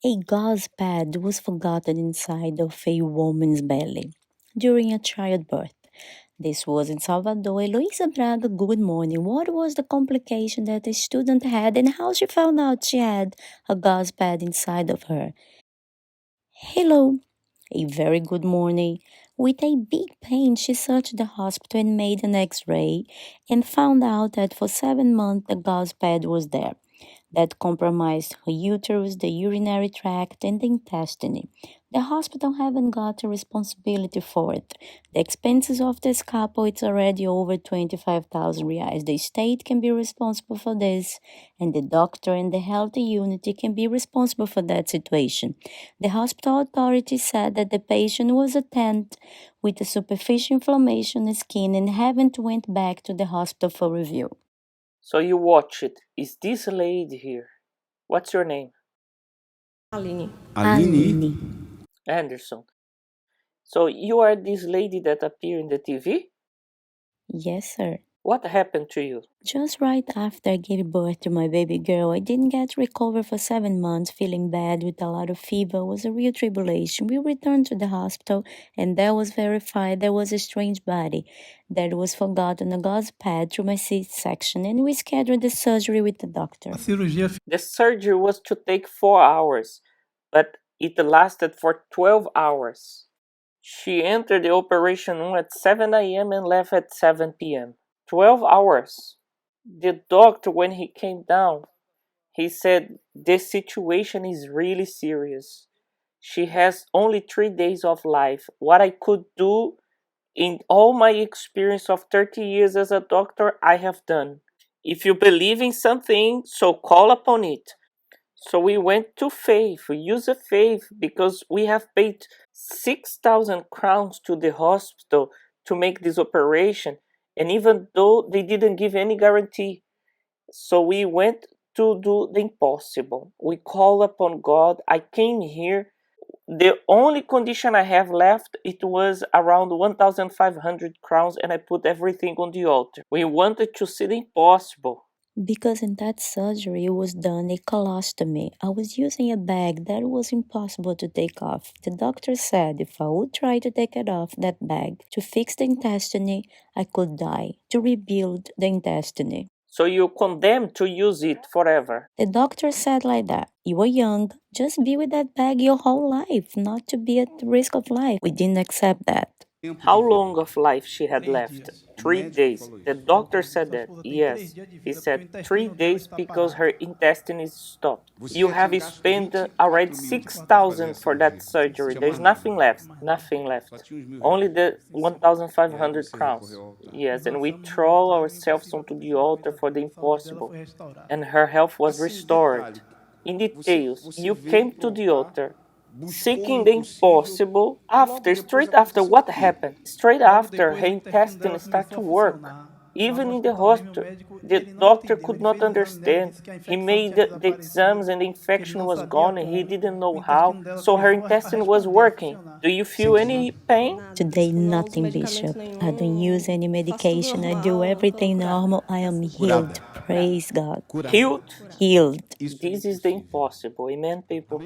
A gauze pad was forgotten inside of a woman's belly during a childbirth. This was in Salvador. Eloisa Braga, good morning. What was the complication that the student had and how she found out she had a gauze pad inside of her? Hello. A very good morning. With a big pain, she searched the hospital and made an x-ray and found out that for 7 months the gauze pad was there. That compromised her uterus, the urinary tract, and the intestine. The hospital haven't got a responsibility for it. The expenses of the scalpel, it's already over 25,000 reais. The state can be responsible for this, and the doctor and the health unit can be responsible for that situation. The hospital authority said that the patient was attended with a superficial inflammation in the skin and haven't went back to the hospital for review. So you watch it. Is this lady here? What's your name? Aline. Aline. Anderson. So you are this lady that appeared in the TV? Yes, sir. What happened to you? Just right after I gave birth to my baby girl, I didn't get to recover for 7 months, feeling bad with a lot of fever. It was a real tribulation. We returned to the hospital, and there was verified there was a strange body that was forgotten a gauze pad through my C-section, and we scheduled the surgery with the doctor. The surgery was to take 4 hours, but it lasted for 12 hours. She entered the operation room at 7 a.m. and left at 7 p.m. 12 hours. The doctor, when he came down, he said, the situation is really serious. She has only 3 days of life. What I could do in all my experience of 30 years as a doctor, I have done. If you believe in something, so call upon it. So we went to faith, we used a faith because we have paid 6,000 crowns to the hospital to make this operation. And even though they didn't give any guarantee, so we went to do the impossible. We call upon God. I came here. The only condition I have left, it was around 1,500 crowns, and I put everything on the altar. We wanted to see the impossible. Because in that surgery was done a colostomy. I was using a bag that was impossible to take off. The doctor said if I would try to take it off that bag to fix the intestine, I could die, to rebuild the intestine. So you're condemned to use it forever. The doctor said like that. You are young, just be with that bag your whole life, not to be at risk of life. We didn't accept that. How long of life she had left? 3 days. The doctor said that. Yes, he said 3 days because her intestine is stopped. You have spent already 6,000 for that surgery. There's nothing left. Nothing left. Only the 1,500 crowns. Yes, and we throw ourselves onto the altar for the impossible. And her health was restored. In details, you came to the altar seeking the impossible. Straight after, what happened? Straight after, her intestine started to work. Even in the hospital, the doctor could not understand. He made the exams and the infection was gone and he didn't know how. So her intestine was working. Do you feel any pain? Today, nothing, Bishop. I don't use any medication. I do everything normal. I am healed. Praise God. Healed? Healed. This is the impossible. Amen, people?